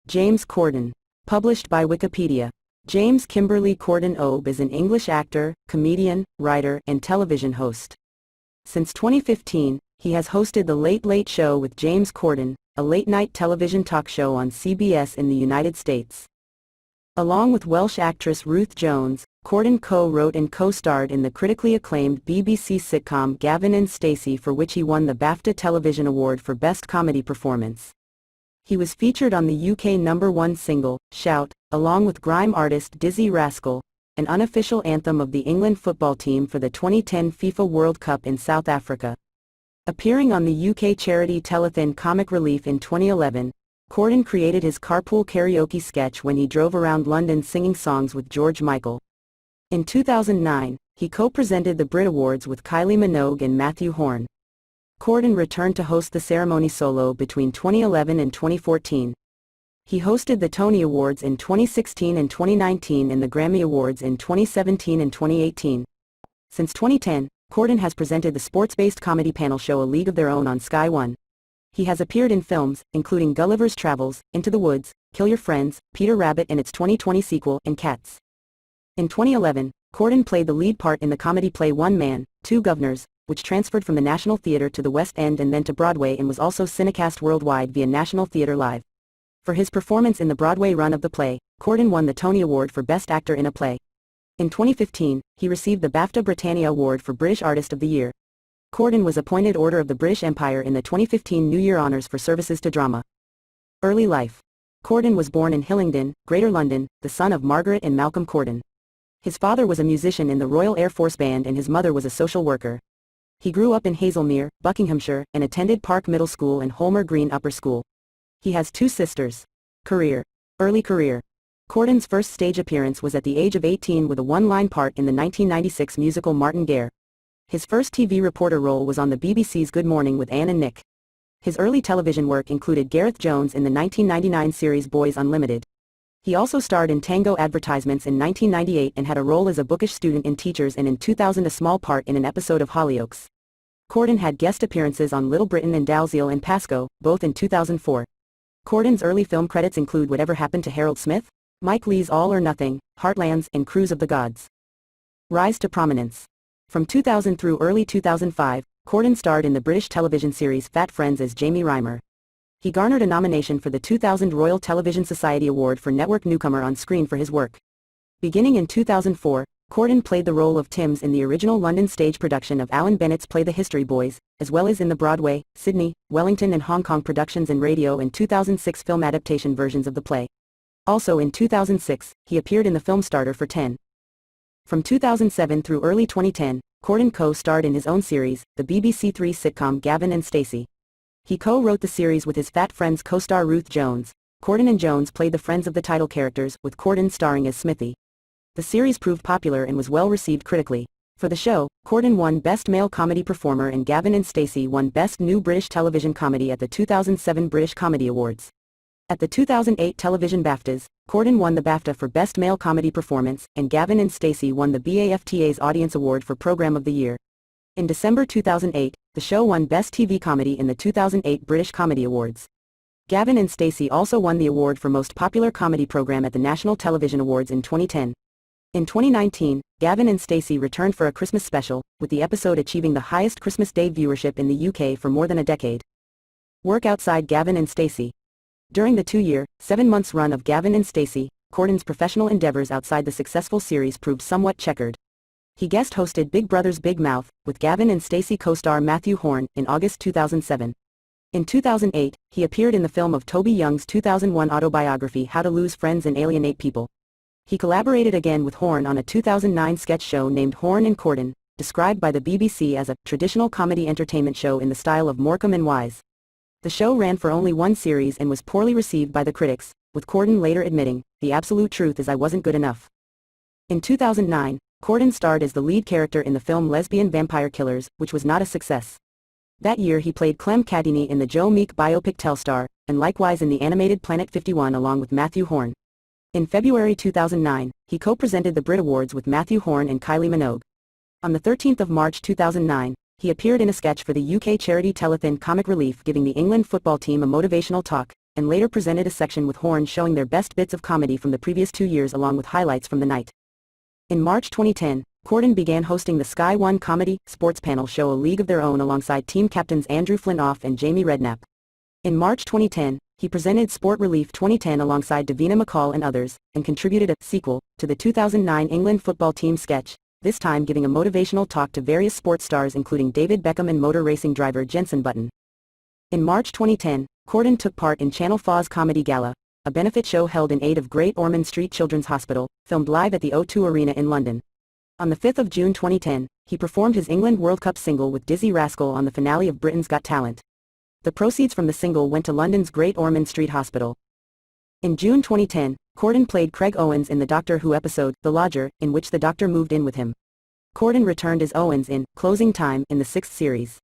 James Corden. Published by Wikipedia. James Kimberley Corden OBE is an English actor, comedian, writer, and television host. Since 2015, he has hosted The Late Late Show with James Corden, a late-night television talk show on CBS in the United States. Along with Welsh actress Ruth Jones, Corden co-wrote and co-starred in the critically acclaimed BBC sitcom Gavin and Stacey, for which he won the BAFTA Television Award for Best Comedy Performance. He was featured on the UK #1 single, Shout, along with grime artist Dizzee Rascal, an unofficial anthem of the England football team for the 2010 FIFA World Cup in South Africa. Appearing on the UK charity telethon Comic Relief in 2011, Corden created his carpool karaoke sketch when he drove around London singing songs with George Michael. In 2009, he co-presented the Brit Awards with Kylie Minogue and Matthew Horne. Corden returned to host the ceremony solo between 2011 and 2014. He hosted the Tony Awards in 2016 and 2019 and the Grammy Awards in 2017 and 2018. Since 2010, Corden has presented the sports-based comedy panel show A League of Their Own on Sky One. He has appeared in films, including Gulliver's Travels, Into the Woods, Kill Your Friends, Peter Rabbit and its 2020 sequel, and Cats. In 2011, Corden played the lead part in the comedy play One Man, Two Governors, which transferred from the National Theatre to the West End and then to Broadway and was also cinecast worldwide via National Theatre Live. For his performance in the Broadway run of the play, Corden won the Tony Award for Best Actor in a Play. In 2015, he received the BAFTA Britannia Award for British Artist of the Year. Corden was appointed Order of the British Empire in the 2015 New Year Honours for services to drama. Early life. Corden was born in Hillingdon, Greater London, the son of Margaret and Malcolm Corden. His father was a musician in the Royal Air Force Band and his mother was a social worker. He grew up in Hazelmere, Buckinghamshire, and attended Park Middle School and Holmer Green Upper School. He has two sisters. Career. Early career. Corden's first stage appearance was at the age of 18 with a one-line part in the 1996 musical Martin Guerre. His first TV reporter role was on the BBC's Good Morning with Anne and Nick. His early television work included Gareth Jones in the 1999 series Boys Unlimited. He also starred in Tango advertisements in 1998 and had a role as a bookish student in Teachers and in 2000 a small part in an episode of Hollyoaks. Corden had guest appearances on Little Britain and Dalziel and Pasco, both in 2004. Corden's early film credits include Whatever Happened to Harold Smith, Mike Leigh's All or Nothing, Heartlands, and Cruise of the Gods. Rise to prominence. From 2000 through early 2005, Corden starred in the British television series Fat Friends as Jamie Reimer. He garnered a nomination for the 2000 Royal Television Society Award for Network Newcomer on Screen for his work. Beginning in 2004, Corden played the role of Timms in the original London stage production of Alan Bennett's play The History Boys, as well as in the Broadway, Sydney, Wellington and Hong Kong productions and radio and 2006 film adaptation versions of the play. Also in 2006, he appeared in the film Starter for 10. From 2007 through early 2010, Corden co-starred in his own series, the BBC Three sitcom Gavin and Stacey. He co-wrote the series with his Fat Friends co-star Ruth Jones. Corden and Jones played the friends of the title characters, with Corden starring as Smithy. The series proved popular and was well received critically. For the show, Corden won Best Male Comedy Performer and Gavin and Stacey won Best New British Television Comedy at the 2007 British Comedy Awards. At the 2008 Television BAFTAs, Corden won the BAFTA for Best Male Comedy Performance, and Gavin and Stacey won the BAFTA's Audience Award for Program of the Year. In December 2008, the show won Best TV Comedy in the 2008 British Comedy Awards. Gavin and Stacey also won the award for Most Popular Comedy Program at the National Television Awards in 2010. In 2019, Gavin and Stacey returned for a Christmas special, with the episode achieving the highest Christmas Day viewership in the UK for more than a decade. Work outside Gavin and Stacey. During the 2-year, 7-month run of Gavin and Stacey, Corden's professional endeavors outside the successful series proved somewhat checkered. He guest hosted Big Brother's Big Mouth, with Gavin and Stacey co-star Matthew Horne, in August 2007. In 2008, he appeared in the film of Toby Young's 2001 autobiography How to Lose Friends and Alienate People. He collaborated again with Horne on a 2009 sketch show named Horne and Corden, described by the BBC as a traditional comedy entertainment show in the style of Morecambe and Wise. The show ran for only one series and was poorly received by the critics, with Corden later admitting, "The absolute truth is I wasn't good enough." In 2009, Corden starred as the lead character in the film Lesbian Vampire Killers, which was not a success. That year he played Clem Cadini in the Joe Meek biopic Telstar, and likewise in the animated Planet 51 along with Matthew Horne. In February 2009, he co-presented the Brit Awards with Matthew Horne and Kylie Minogue. On the 13th of March 2009, he appeared in a sketch for the UK charity telethon Comic Relief giving the England football team a motivational talk, and later presented a section with horns showing their best bits of comedy from the previous 2 years along with highlights from the night. In March 2010, Corden began hosting the Sky One comedy sports panel show A League of Their Own alongside team captains Andrew Flintoff and Jamie Redknapp. In March 2010, he presented Sport Relief 2010 alongside Davina McCall and others, and contributed a sequel to the 2009 England football team sketch, this time giving a motivational talk to various sports stars including David Beckham and motor racing driver Jenson Button. In March 2010, Corden took part in Channel 4's Comedy Gala, a benefit show held in aid of Great Ormond Street Children's Hospital, filmed live at the O2 Arena in London. On the 5th of June 2010, he performed his England World Cup single with Dizzy Rascal on the finale of Britain's Got Talent. The proceeds from the single went to London's Great Ormond Street Hospital. In June 2010, Corden played Craig Owens in the Doctor Who episode, The Lodger, in which the Doctor moved in with him. Corden returned as Owens in Closing Time in the 6th series.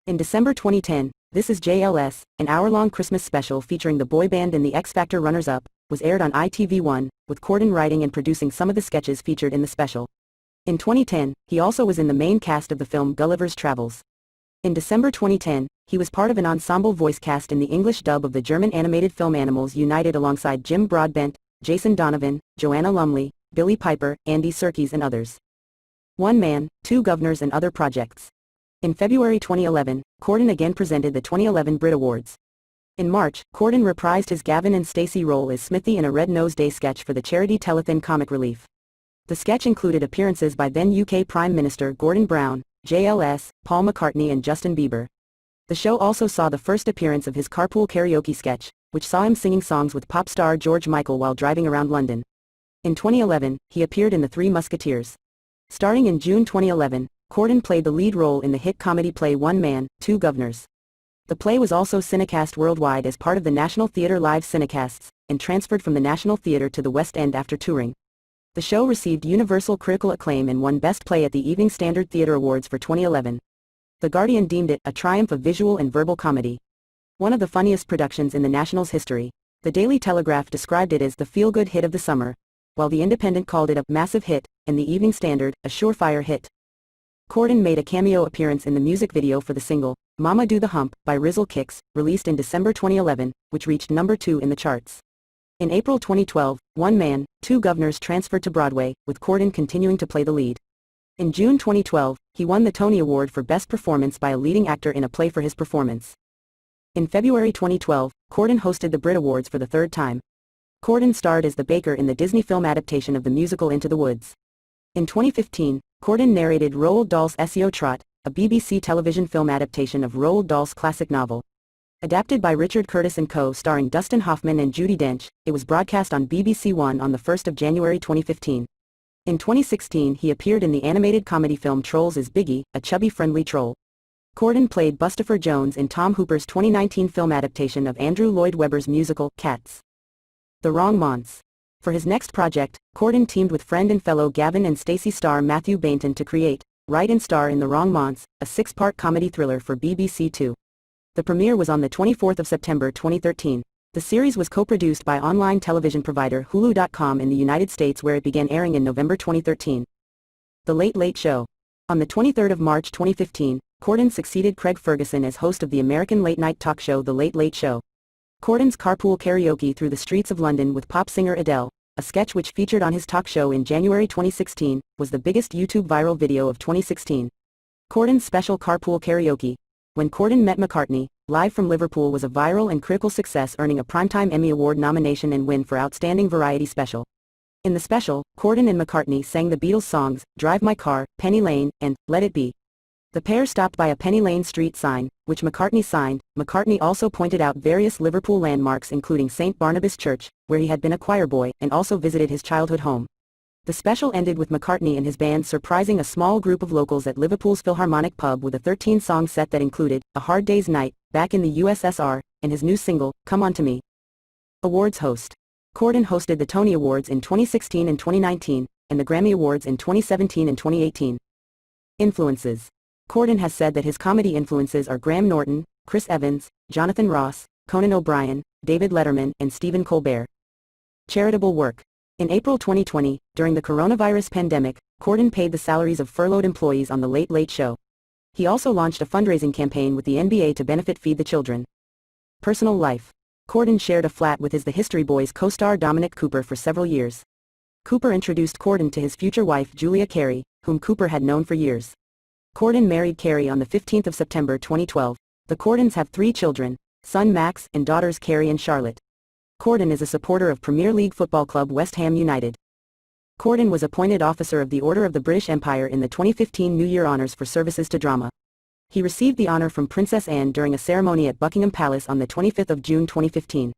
In December 2010, This Is JLS, an hour-long Christmas special featuring the boy band and the X Factor runners-up, was aired on ITV1, with Corden writing and producing some of the sketches featured in the special. In 2010, he also was in the main cast of the film Gulliver's Travels. In December 2010, he was part of an ensemble voice cast in the English dub of the German animated film Animals United alongside Jim Broadbent, Jason Donovan, Joanna Lumley, Billy Piper, Andy Serkis and others. One Man, Two Governors and Other Projects. In February 2011, Corden again presented the 2011 Brit Awards. In March, Corden reprised his Gavin and Stacey role as Smithy in a Red Nose Day sketch for the charity telethon Comic Relief. The sketch included appearances by then UK Prime Minister Gordon Brown, JLS, Paul McCartney and Justin Bieber. The show also saw the first appearance of his carpool karaoke sketch, which saw him singing songs with pop star George Michael while driving around London. In 2011, he appeared in The Three Musketeers. Starting in June 2011, Corden played the lead role in the hit comedy play One Man, Two Governors. The play was also cinecast worldwide as part of the National Theatre Live cinecasts, and transferred from the National Theatre to the West End after touring. The show received universal critical acclaim and won Best Play at the Evening Standard Theatre Awards for 2011. The Guardian deemed it a triumph of visual and verbal comedy. One of the funniest productions in the National's history. The Daily Telegraph described it as the feel-good hit of the summer, while The Independent called it a massive hit, and the Evening Standard a surefire hit. Corden made a cameo appearance in the music video for the single, Mama Do the Hump, by Rizzle Kicks, released in December 2011, which reached number 2 in the charts. In April 2012, One Man, Two Governors transferred to Broadway, with Corden continuing to play the lead. In June 2012, he won the Tony Award for Best Performance by a Leading Actor in a Play for his performance. In February 2012, Corden hosted the Brit Awards for the third time. Corden starred as the baker in the Disney film adaptation of the musical Into the Woods. In 2015, Corden narrated Roald Dahl's SEO Trot, a BBC television film adaptation of Roald Dahl's classic novel. Adapted by Richard Curtis and Co. starring Dustin Hoffman and Judi Dench, it was broadcast on BBC One on the 1st of January 2015. In 2016 he appeared in the animated comedy film Trolls as Biggie, a chubby friendly troll. Corden played Bustopher Jones in Tom Hooper's 2019 film adaptation of Andrew Lloyd Webber's musical, Cats. The Wrong Months. For his next project, Corden teamed with friend and fellow Gavin and Stacey star Matthew Bainton to create, write and star in The Wrong Months, a 6-part comedy thriller for BBC Two. The premiere was on the 24th of September 2013. The series was co-produced by online television provider Hulu.com in the United States where it began airing in November 2013. The Late Late Show. On the 23rd of March 2015, Corden succeeded Craig Ferguson as host of the American late-night talk show The Late Late Show. Corden's carpool karaoke through the streets of London with pop singer Adele, a sketch which featured on his talk show in January 2016, was the biggest YouTube viral video of 2016. Corden's special carpool karaoke, When Corden Met McCartney, live from Liverpool, was a viral and critical success, earning a Primetime Emmy Award nomination and win for Outstanding Variety Special. In the special, Corden and McCartney sang the Beatles songs, Drive My Car, Penny Lane, and Let It Be. The pair stopped by a Penny Lane street sign, which McCartney signed. McCartney also pointed out various Liverpool landmarks including St. Barnabas Church, where he had been a choir boy, and also visited his childhood home. The special ended with McCartney and his band surprising a small group of locals at Liverpool's Philharmonic pub with a 13-song set that included A Hard Day's Night, Back in the USSR, and his new single, Come On To Me. Awards host. Corden hosted the Tony Awards in 2016 and 2019, and the Grammy Awards in 2017 and 2018. Influences. Corden has said that his comedy influences are Graham Norton, Chris Evans, Jonathan Ross, Conan O'Brien, David Letterman, and Stephen Colbert. Charitable work. In April 2020, during the coronavirus pandemic, Corden paid the salaries of furloughed employees on The Late Late Show. He also launched a fundraising campaign with the NBA to benefit Feed the Children. Personal life. Corden shared a flat with his The History Boys co-star Dominic Cooper for several years. Cooper introduced Corden to his future wife Julia Carey, whom Cooper had known for years. Corden married Carey on the 15th of September 2012. The Cordens have 3 children, son Max and daughters Carey and Charlotte. Corden is a supporter of Premier League football club West Ham United. Corden was appointed Officer of the Order of the British Empire in the 2015 New Year Honours for services to drama. He received the honour from Princess Anne during a ceremony at Buckingham Palace on the 25th of June 2015.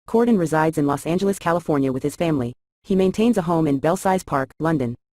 Corden resides in Los Angeles, California with his family. He maintains a home in Belsize Park, London.